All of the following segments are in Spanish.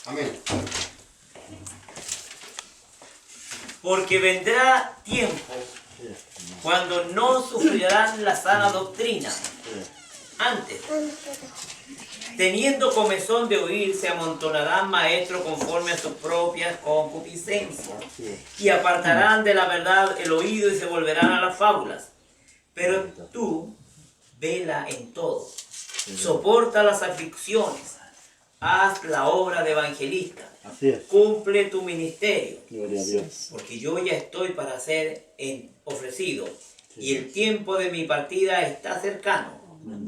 Amén. Porque vendrá tiempo cuando no sufrirán la sana doctrina. Antes, teniendo comezón de oír, se amontonarán maestros conforme a sus propias concupiscencias, y apartarán de la verdad el oído y se volverán a las fábulas. Pero tú, vela en todo, soporta las aflicciones, haz la obra de evangelista, cumple tu ministerio, Gloria a Dios. porque yo ya estoy para ser ofrecido, y el tiempo de mi partida está cercano.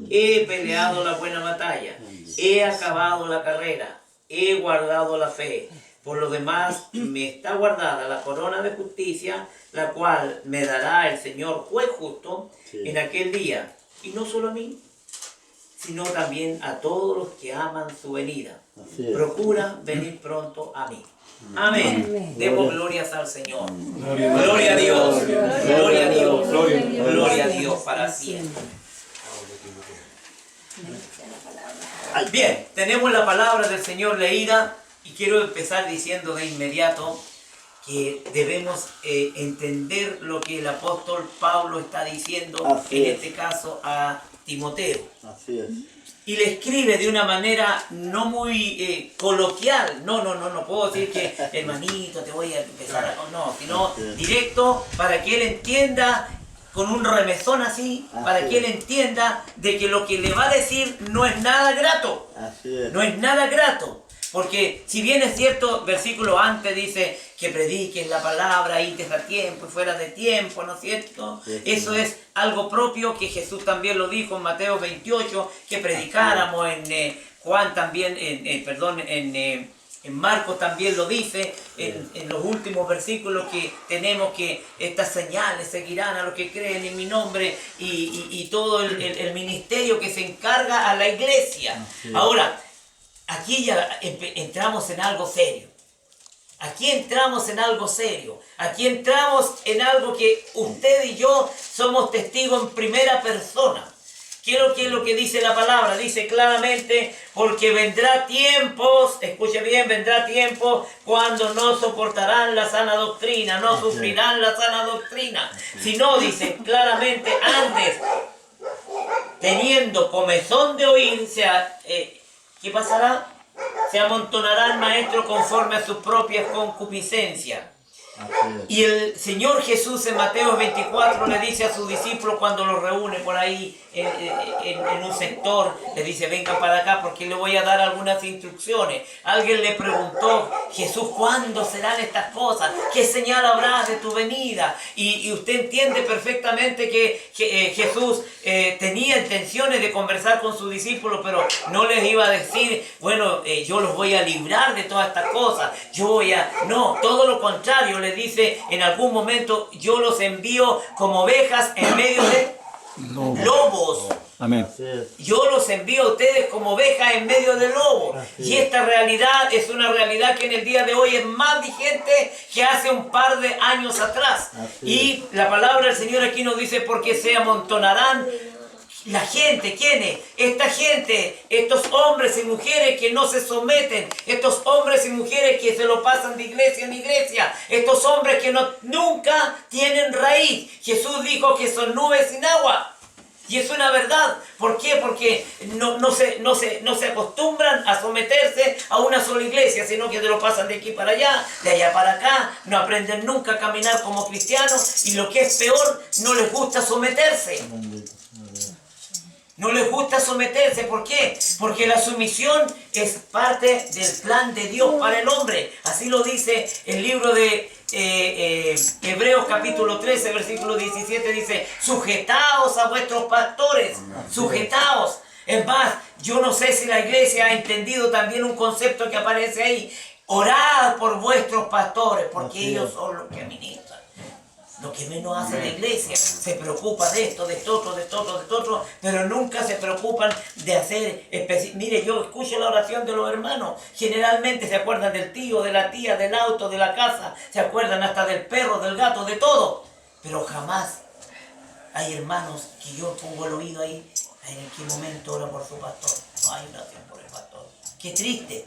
He peleado la buena batalla, he acabado la carrera, he guardado la fe. Por lo demás, me está guardada la corona de justicia, la cual me dará el Señor juez justo en aquel día. Y no solo a mí, sino también a todos los que aman su venida. Procura venir pronto a mí. Amén. Demos glorias al Señor. Gloria a Dios. Gloria a Dios. Gloria a Dios para siempre. Bien, tenemos la palabra del Señor leída y quiero empezar diciendo de inmediato que debemos entender lo que el apóstol Pablo está diciendo, en este caso a Timoteo. Así es. Y le escribe de una manera no muy coloquial. No puedo decir que hermanito te voy a empezar a... No, sino directo para que él entienda, con un remesón así, para que él entienda de que lo que le va a decir no es nada grato. No es nada grato. Porque si bien es cierto, versículo antes dice que prediques la palabra, antes a tiempo y fuera de tiempo, ¿no es cierto? Eso es algo propio que Jesús también lo dijo en Mateo 28, que predicáramos en Juan también, en Marcos también lo dice, en los últimos versículos que tenemos que estas señales seguirán a los que creen en mi nombre y todo el ministerio que se encarga a la iglesia. Ahora, aquí ya entramos en algo serio. Aquí entramos en algo serio. Aquí entramos en algo que usted y yo somos testigos en primera persona. ¿Qué es lo que dice la palabra? Dice claramente, porque vendrá tiempos, escuche bien, vendrá tiempos cuando no soportarán la sana doctrina, no sufrirán la sana doctrina. Sino, dice claramente, antes, teniendo comezón de oír, ¿qué pasará? Se amontonarán maestros conforme a sus propias concupiscencias. Y el Señor Jesús en Mateo 24 le dice a sus discípulos cuando los reúne por ahí en un sector, le dice, vengan para acá porque le voy a dar algunas instrucciones. Alguien le preguntó, Jesús, ¿cuándo serán estas cosas? ¿Qué señal habrá de tu venida? Y usted entiende perfectamente que Jesús tenía intenciones de conversar con sus discípulos, pero no les iba a decir, bueno, yo los voy a librar de todas estas cosas. No, todo lo contrario, les dice en algún momento, yo los envío como ovejas en medio de lobos. Amén. Yo los envío a ustedes como ovejas en medio de lobos. Y esta realidad es una realidad que en el día de hoy es más vigente que hace un par de años atrás. Y la palabra del Señor aquí nos dice, porque se amontonarán la gente. ¿Quiénes? Esta gente, estos hombres y mujeres que no se someten, estos hombres y mujeres que se lo pasan de iglesia en iglesia, estos hombres que nunca tienen raíz. Jesús dijo que son nubes sin agua. Y es una verdad. ¿Por qué? Porque no se acostumbran a someterse a una sola iglesia, sino que se lo pasan de aquí para allá, de allá para acá. No aprenden nunca a caminar como cristianos y lo que es peor, no les gusta someterse. No les gusta someterse. ¿Por qué? Porque la sumisión es parte del plan de Dios para el hombre. Así lo dice el libro de Hebreos capítulo 13, versículo 17. Dice, sujetaos a vuestros pastores. Sujetaos. Es más, yo no sé si la iglesia ha entendido también un concepto que aparece ahí. Orad por vuestros pastores, porque ellos son los que ministran. Lo que menos hace la iglesia, se preocupa de esto, de esto otro, pero nunca se preocupan de hacer Mire, yo escucho la oración de los hermanos, generalmente se acuerdan del tío, de la tía, del auto, de la casa, se acuerdan hasta del perro, del gato, de todo, pero jamás hay hermanos que yo pongo el oído ahí, en qué momento ora por su pastor. No hay oración por el pastor. Qué triste.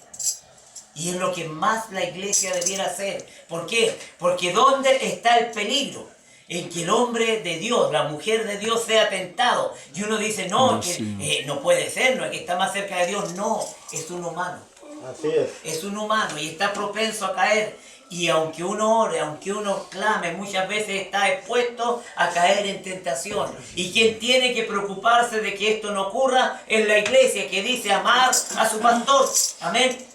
Y es lo que más la iglesia debiera hacer. ¿Por qué? Porque ¿dónde está el peligro? En que el hombre de Dios, la mujer de Dios sea tentado. Y uno dice, no, que, no puede ser, no es que está más cerca de Dios. No, es un humano. Así es. Es un humano y está propenso a caer. Y aunque uno ore, aunque uno clame, muchas veces está expuesto a caer en tentación. Y quien tiene que preocuparse de que esto no ocurra es la iglesia, que dice amar a su pastor. Amén.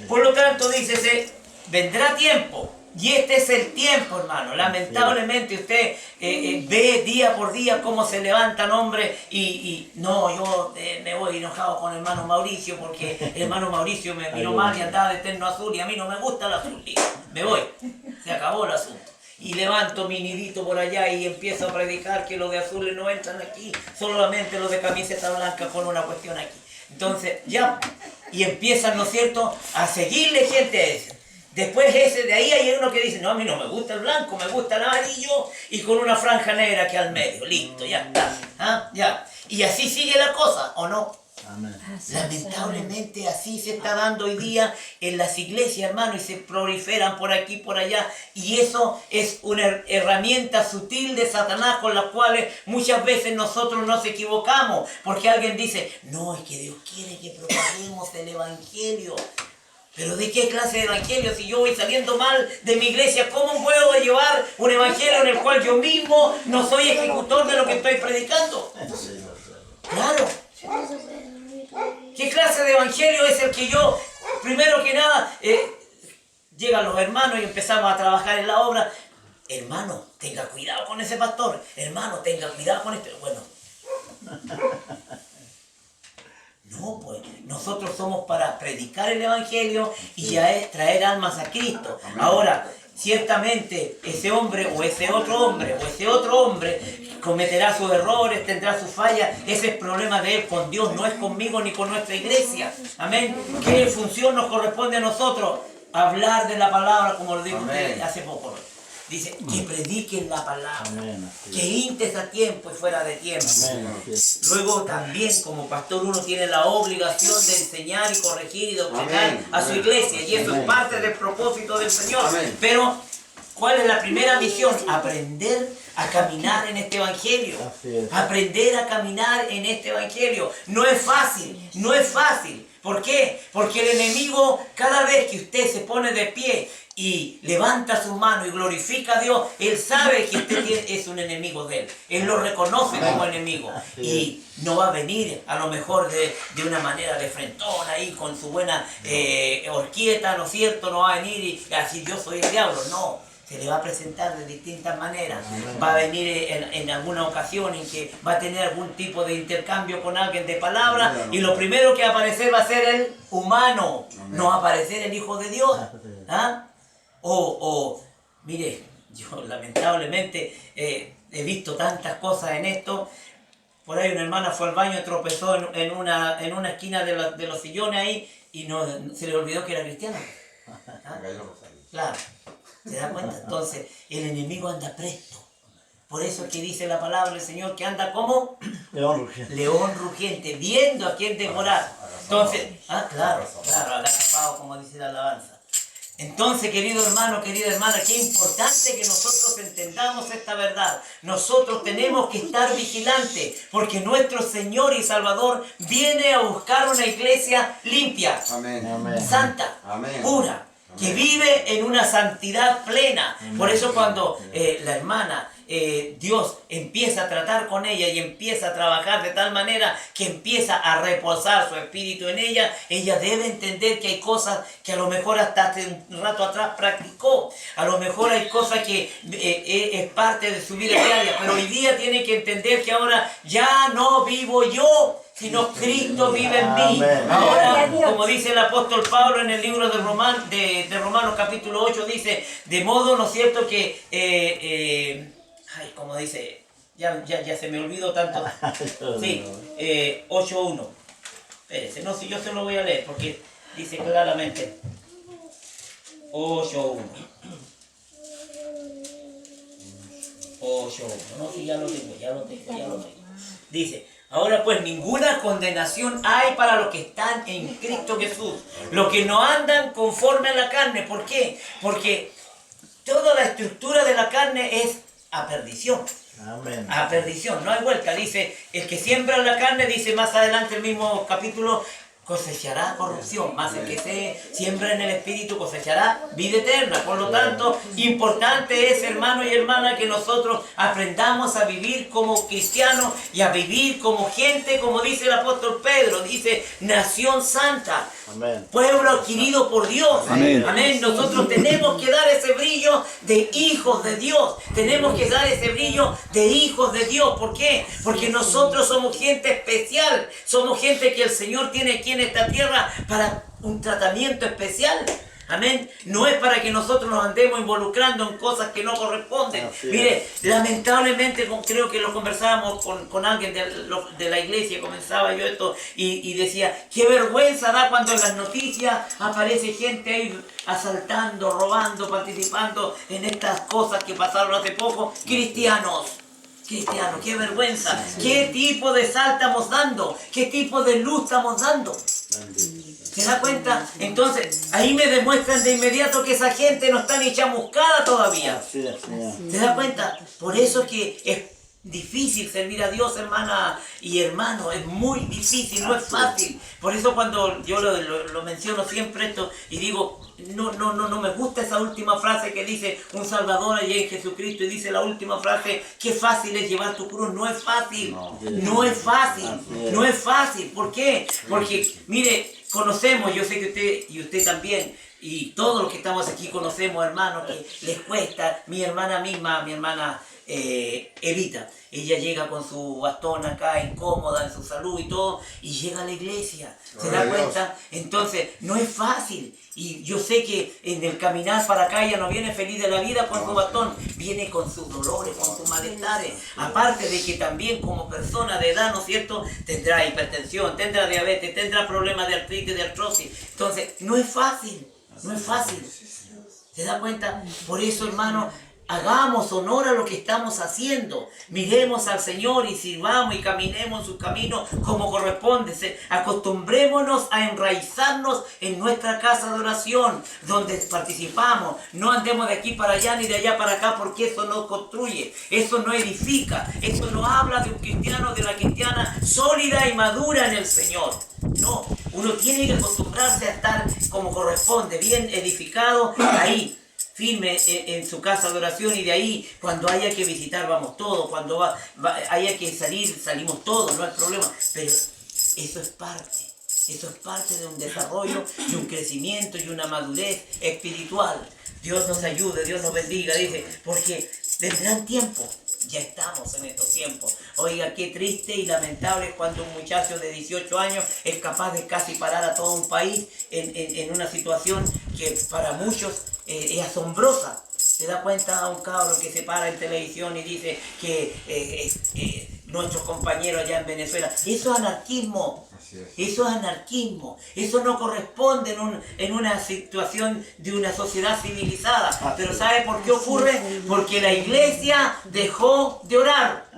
Por lo tanto, dice, vendrá tiempo. Y este es el tiempo, hermano. Lamentablemente usted ve día por día cómo se levantan hombres y no, yo me voy enojado con el hermano Mauricio porque el hermano Mauricio me miró mal y andaba de terno azul y a mí no me gusta el azul. Me voy. Se acabó el asunto. Y levanto mi nidito por allá y empiezo a predicar que los de azules no entran aquí, solamente los de camiseta blanca con una cuestión aquí. Entonces, ya, y empiezan, ¿no es cierto?, a seguirle gente a ese. Después de ahí hay uno que dice, no, a mí no me gusta el blanco, me gusta el amarillo y con una franja negra que al medio, listo, ya está. ¿Ah? Ya. Y así sigue la cosa, ¿o no? Amén. Lamentablemente así se está dando hoy día en las iglesias, hermano, y se proliferan por aquí, por allá, y eso es una herramienta sutil de Satanás con la cual muchas veces nosotros nos equivocamos, porque alguien dice, no, es que Dios quiere que propaguemos el evangelio. Pero ¿de qué clase de evangelio? Si yo voy saliendo mal de mi iglesia, ¿cómo puedo llevar un evangelio en el cual yo mismo no soy ejecutor de lo que estoy predicando? Claro. ¿Qué clase de evangelio es el que yo, primero que nada, llegan los hermanos y empezamos a trabajar en la obra? Hermano, tenga cuidado con ese pastor. Hermano, tenga cuidado con este. Bueno. No, pues nosotros somos para predicar el evangelio y traer almas a Cristo. Ahora, ciertamente ese hombre o ese otro hombre cometerá sus errores, tendrá sus fallas. Ese es problema de él con Dios, no es conmigo ni con nuestra iglesia. Amén. ¿Qué función nos corresponde a nosotros? Hablar de la palabra, como lo dijo usted hace poco. Dice, que prediquen la palabra, que intes a tiempo y fuera de tiempo. Luego también como pastor uno tiene la obligación de enseñar y corregir y doctrinar a su iglesia. Y eso es parte del propósito del Señor. Pero, ¿cuál es la primera misión? Aprender a caminar en este evangelio. Aprender a caminar en este evangelio. No es fácil, no es fácil. ¿Por qué? Porque el enemigo, cada vez que usted se pone de pie y levanta su mano y glorifica a Dios, él sabe que usted es un enemigo de él. Él lo reconoce como enemigo. Y no va a venir a lo mejor de una manera de frentón ahí con su buena horquieta, ¿no es cierto? No va a venir y así yo soy el diablo. No. Se le va a presentar de distintas maneras. Va a venir en alguna ocasión en que va a tener algún tipo de intercambio con alguien de palabra y lo primero que va a aparecer va a ser el humano, no va a aparecer el Hijo de Dios. ¿Ah? Mire, yo lamentablemente he visto tantas cosas en esto. Por ahí una hermana fue al baño y tropezó en una esquina de los sillones ahí y se le olvidó que era cristiana. ¿Ah? Claro. ¿Se da cuenta? Entonces, el enemigo anda presto. Por eso es que dice la palabra del Señor que anda como león rugiente, viendo a quién devorar. Entonces, claro, agazapado, como dice la alabanza. Entonces, querido hermano, querida hermana, qué importante que nosotros entendamos esta verdad. Nosotros tenemos que estar vigilantes, porque nuestro Señor y Salvador viene a buscar una iglesia limpia, santa, pura, que vive en una santidad plena. Por eso cuando la hermana, Dios empieza a tratar con ella y empieza a trabajar de tal manera que empieza a reposar su espíritu en ella, ella debe entender que hay cosas que a lo mejor hasta hace un rato atrás practicó. A lo mejor hay cosas que es parte de su vida diaria, pero hoy día tiene que entender que ahora ya no vivo yo, sino Cristo vive en mí. Ahora, como dice el apóstol Pablo en el libro de Romanos capítulo 8, dice, de modo, ¿no es cierto?, que, como dice, ya se me olvidó tanto. Sí, 8.1. Espérese, no, si yo se lo voy a leer, porque dice claramente, 8.1. 8.1, no, si ya lo tengo. Dice, Ahora pues ninguna condenación hay para los que están en Cristo Jesús, los que no andan conforme a la carne. ¿Por qué? Porque toda la estructura de la carne es a perdición. Amén. A perdición, no hay vuelta. Dice, el que siembra en la carne, dice más adelante el mismo capítulo, cosechará corrupción, más el que se siembra en el Espíritu cosechará vida eterna. Por lo tanto, importante es, hermano y hermana, que nosotros aprendamos a vivir como cristianos y a vivir como gente, como dice el apóstol Pedro, dice, nación santa. Amén. Pueblo adquirido por Dios. Amén. Amén. Nosotros tenemos que dar ese brillo de hijos de Dios. Tenemos que dar ese brillo de hijos de Dios. ¿Por qué? Porque nosotros somos gente especial. Somos gente que el Señor tiene aquí en esta tierra para un tratamiento especial. Amén. No es para que nosotros nos andemos involucrando en cosas que no corresponden. Mire, lamentablemente, creo que lo conversábamos con alguien de la iglesia, comenzaba yo esto y decía, qué vergüenza da cuando en las noticias aparece gente ahí asaltando, robando, participando en estas cosas que pasaron hace poco. Cristianos, qué vergüenza. ¿Qué tipo de sal estamos dando? ¿Qué tipo de luz estamos dando? ¿Se da cuenta? Entonces, ahí me demuestran de inmediato que esa gente no está ni chamuscada todavía. Así es, Señor. ¿Se da cuenta? Por eso que es difícil servir a Dios, hermana y hermano. Es muy difícil, no es fácil. Por eso cuando yo lo menciono siempre esto y digo, no me gusta esa última frase que dice un Salvador allí en Jesucristo, y dice la última frase, qué fácil es llevar tu cruz. No es fácil, no es fácil, no es fácil. ¿Por qué? Porque, mire, conocemos, yo sé que usted y usted también, y todos los que estamos aquí conocemos, hermanos, que les cuesta. Mi hermana misma, mi hermana Evita, ella llega con su bastón acá, incómoda en su salud y todo, y llega a la iglesia. ¿Se da cuenta? Entonces, no es fácil. Y yo sé que en el caminar para acá ella no viene feliz de la vida con su bastón, viene con sus dolores, con sus malestares. Aparte de que también como persona de edad, ¿no es cierto?, tendrá hipertensión, tendrá diabetes, tendrá problemas de artritis, de artrosis. Entonces, no es fácil, no es fácil. ¿Se da cuenta? Por eso, hermano, hagamos honor a lo que estamos haciendo. Miremos al Señor y sirvamos y caminemos en sus caminos como corresponde. Acostumbrémonos a enraizarnos en nuestra casa de oración, donde participamos. No andemos de aquí para allá ni de allá para acá, porque eso no construye, eso no edifica, eso no habla de un cristiano, de la cristiana sólida y madura en el Señor. No, uno tiene que acostumbrarse a estar como corresponde, bien edificado ahí, firme en su casa de oración, y de ahí cuando haya que visitar vamos todos, cuando haya que salir salimos todos, no hay problema, pero eso es parte de un desarrollo y un crecimiento y una madurez espiritual. Dios nos ayude, Dios nos bendiga, dice, porque vendrán tiempos. Ya estamos en estos tiempos. Oiga, qué triste y lamentable es cuando un muchacho de 18 años es capaz de casi parar a todo un país en una situación que para muchos es asombrosa. Se da cuenta un cabro que se para en televisión y dice que nuestros compañeros allá en Venezuela. Eso es anarquismo. Eso es anarquismo. Eso no corresponde en una situación de una sociedad civilizada. Pero ¿sabe por qué ocurre? Porque la iglesia dejó de orar.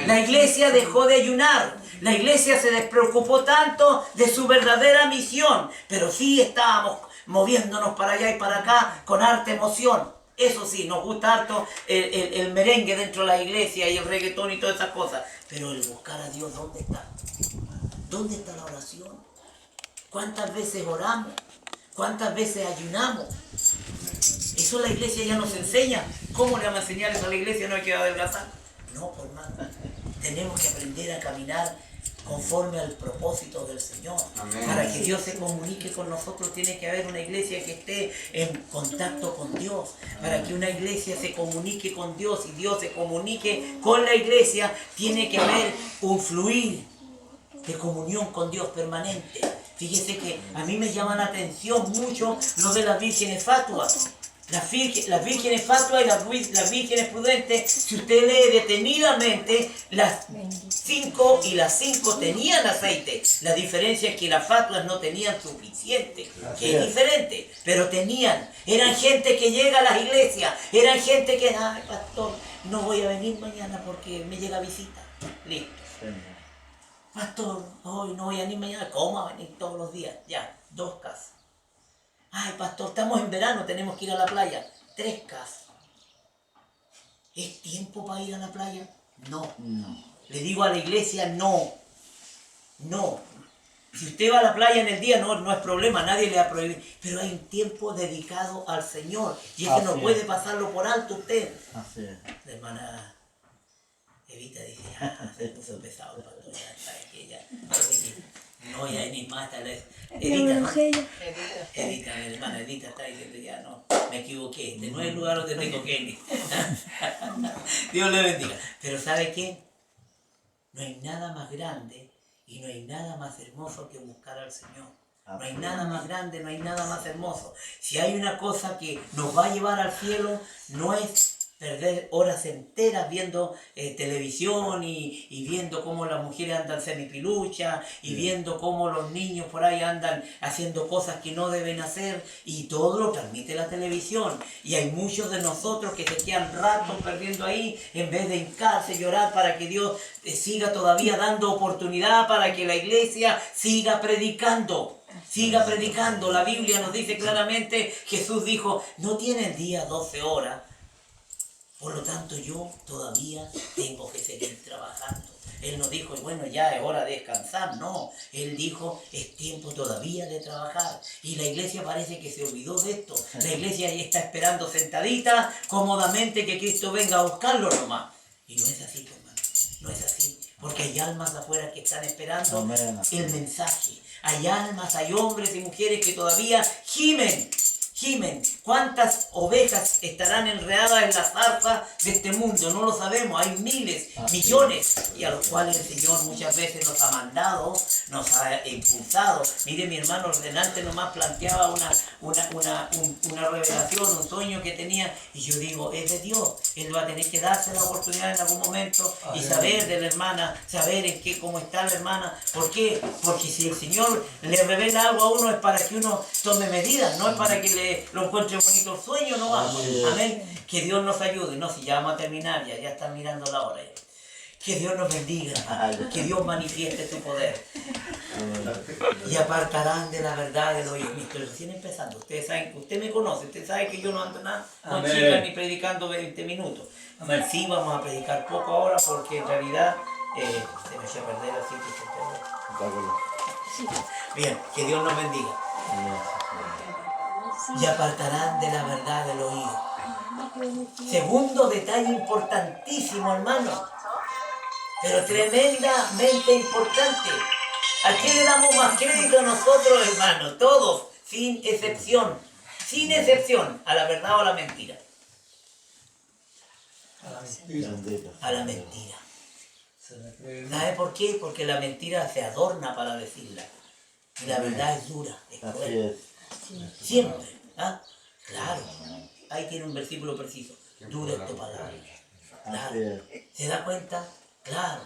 La iglesia dejó de ayunar. La iglesia se despreocupó tanto de su verdadera misión. Pero sí estábamos moviéndonos para allá y para acá con harta emoción. Eso sí, nos gusta harto el merengue dentro de la iglesia y el reggaetón y todas esas cosas. Pero el buscar a Dios, ¿dónde está? ¿Dónde está la oración? ¿Cuántas veces oramos? ¿Cuántas veces ayunamos? Eso la iglesia ya nos enseña. ¿Cómo le vamos a enseñar eso a la iglesia? No hay que adelgazar. No, por hermano. Tenemos que aprender a caminar conforme al propósito del Señor. Amén. Para que Dios se comunique con nosotros tiene que haber una iglesia que esté en contacto con Dios. Para que una iglesia se comunique con Dios y Dios se comunique con la iglesia, tiene que haber un fluir de comunión con Dios permanente. Fíjese que a mí me llama la atención mucho lo de las vírgenes fatuas. Las vírgenes fatuas y las vírgenes prudentes, si usted lee detenidamente, las 5 y las 5 tenían aceite. La diferencia es que las fatuas no tenían suficiente, que es diferente, pero tenían. Eran gente que llega a las iglesias, eran gente que, ay, pastor, no voy a venir mañana porque me llega visita. Listo. pastor, hoy no voy a ni mañana. ¿Cómo va a venir todos los días? Ya, 2 casas. Ay, pastor, estamos en verano, tenemos que ir a la playa. 3 casas. ¿Es tiempo para ir a la playa? No. Le digo a la iglesia, no. No. Si usted va a la playa en el día, no es problema, nadie le ha prohibido. Pero hay un tiempo dedicado al Señor. Y ese no puede pasarlo por alto usted. Así es. La hermana Evita dice, se puso pesado el pastor, ya sabe que ya, no, ya ni más, tal vez. Edita, ¿no? Edita, mi hermana Edita está diciendo, ya no, me equivoqué, este no es el lugar donde me equivoqué. Dios le bendiga. Pero ¿sabe qué? No hay nada más grande y no hay nada más hermoso que buscar al Señor. No hay nada más grande, no hay nada más hermoso. Si hay una cosa que nos va a llevar al cielo, no es perder horas enteras viendo televisión y viendo cómo las mujeres andan semipilucha y viendo cómo los niños por ahí andan haciendo cosas que no deben hacer, y todo lo transmite la televisión. Y hay muchos de nosotros que se quedan ratos perdiendo ahí en vez de hincarse y llorar para que Dios siga todavía dando oportunidad para que la iglesia siga predicando. Siga predicando. La Biblia nos dice claramente, Jesús dijo, no tiene el día 12 horas. Por lo tanto, yo todavía tengo que seguir trabajando. Él no dijo, bueno, ya es hora de descansar. No, Él dijo, es tiempo todavía de trabajar. Y la iglesia parece que se olvidó de esto. La iglesia ya está esperando sentadita, cómodamente, que Cristo venga a buscarlo nomás. Y no es así, hermano. No es así. Porque hay almas afuera que están esperando el mensaje. Hay almas, hay hombres y mujeres que todavía gimen. ¿Cuántas ovejas estarán enredadas en la zarza de este mundo? No lo sabemos, hay miles, millones, y a los cuales el Señor muchas veces nos ha mandado, nos ha impulsado. Mire, mi hermano ordenante nomás planteaba una revelación, un sueño que tenía, y yo digo, es de Dios. Él va a tener que darse la oportunidad en algún momento y saber de la hermana, saber en qué, cómo está la hermana. ¿Por qué? Porque si el Señor le revela algo a uno es para que uno tome medidas, no es para que lo encuentre bonito el sueño, no vamos. Amén. Que Dios nos ayude. No, si ya vamos a terminar, ya están mirando la hora. Que Dios nos bendiga, que Dios manifieste su poder. Y apartarán de la verdad el oído. Estoy recién empezando. Ustedes saben, usted me conoce, usted sabe que yo no ando nada con chicas ni predicando 20 minutos. Sí, vamos a predicar poco ahora porque en realidad se me echó a perder así que bien, que Dios nos bendiga. Y apartarán de la verdad el oído. Segundo detalle importantísimo, hermano, pero tremendamente importante. ¿A quién le damos más crédito nosotros, hermano? Todos, sin excepción, a la verdad o a la mentira. A la mentira. ¿Sabe por qué? Porque la mentira se adorna para decirla. Y la verdad es dura, es cruel. Siempre. ¿Ah? Claro. Ahí tiene un versículo preciso. Dura es tu palabra. Claro. ¿Se da cuenta? Claro.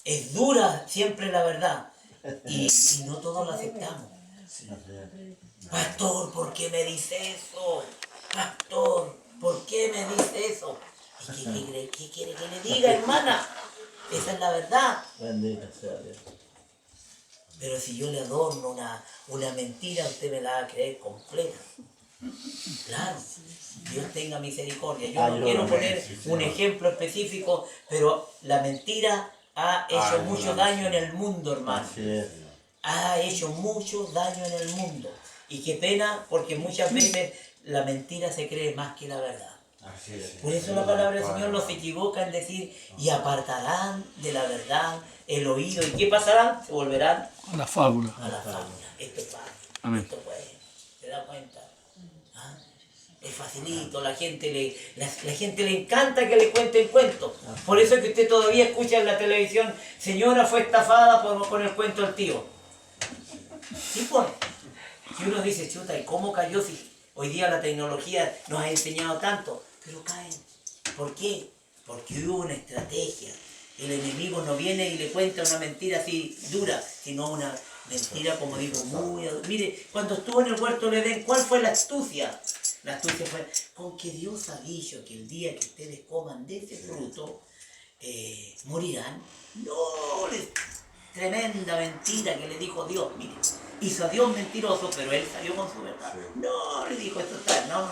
Es dura siempre la verdad. Y no todos la aceptamos. Pastor, ¿por qué me dice eso? Pastor, ¿por qué me dice eso? ¿Y qué quiere que le diga, hermana? Esa es la verdad. Bendito sea Dios. Pero si yo le adorno una mentira, usted me la va a creer completa. Claro, Dios tenga misericordia. Yo no quiero poner un ejemplo específico, pero la mentira ha hecho mucho daño en el mundo, hermano. Ha hecho mucho daño en el mundo. Y qué pena, porque muchas veces la mentira se cree más que la verdad. Por eso la palabra del Señor no se equivoca en decir, y apartarán de la verdad el oído. ¿Y qué pasarán? Se volverán a la fábula. A la fábula. Esto es fácil. Amén. Esto puede. ¿Se da cuenta? ¿Ah? Es facilito. La gente le encanta que le cuenten cuentos. Por eso es que usted todavía escucha en la televisión, señora fue estafada con el cuento del tío. ¿Sí, pues? Y uno dice, chuta, ¿y cómo cayó si hoy día la tecnología nos ha enseñado tanto? Pero caen. ¿Por qué? Porque hubo una estrategia. El enemigo no viene y le cuenta una mentira así dura, sino una mentira, como digo, muy... Mire, cuando estuvo en el huerto del Edén, ¿cuál fue la astucia? La astucia fue con que Dios ha dicho que el día que ustedes coman de ese fruto, morirán. No, tremenda mentira que le dijo Dios, mire. Hizo a Dios mentiroso, pero él salió con su verdad. Sí. No, le dijo esto está, no.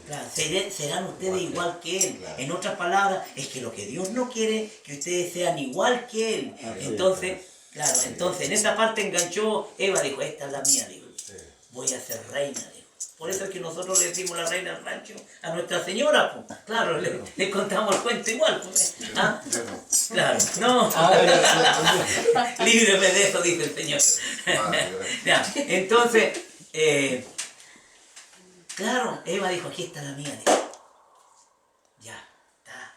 Claro, serán ustedes igual que él. Claro. En otras palabras, es que lo que Dios no quiere, que ustedes sean igual que él. Entonces, claro, entonces en esa parte enganchó, Eva dijo, esta es la mía, dijo. Voy a ser reina, dijo. Por eso es que nosotros le decimos la reina del rancho a Nuestra Señora, pues. Claro, le contamos el cuento igual, pues. ¿Ah? Claro, no. Líbreme de eso, dice el Señor. Ya, entonces, claro, Eva dijo, aquí está la mía, dijo. Ya, está.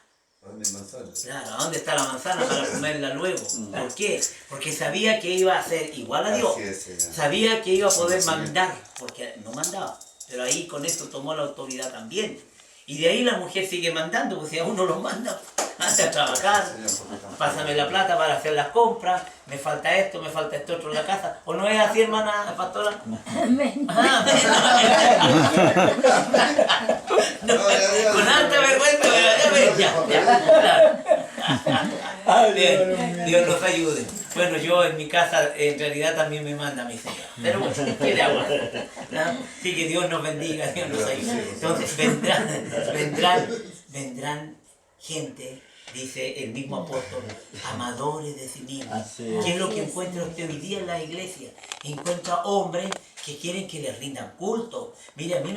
Claro, ¿dónde está la manzana para comerla luego? ¿Por qué? Porque sabía que iba a ser igual a Dios. Sabía que iba a poder mandar, porque no mandaba. Pero ahí con esto tomó la autoridad también. Y de ahí la mujer sigue mandando, porque si a uno lo manda, anda a trabajar, pásame la plata para hacer las compras, me falta esto otro en la casa. ¿O no es así, hermana pastora? Con alta vergüenza, pero ya. Bien, Dios nos ayude. Bueno, yo en mi casa en realidad también me manda mi Señor. Pero bueno, ¿qué le hago? Así que Dios nos bendiga, Dios nos ayude. Entonces vendrán gente, dice el mismo apóstol, amadores de sí mismos. ¿Qué es lo que encuentra usted hoy día en la iglesia? Encuentra hombres que quieren que les rindan culto. Mire, a mí me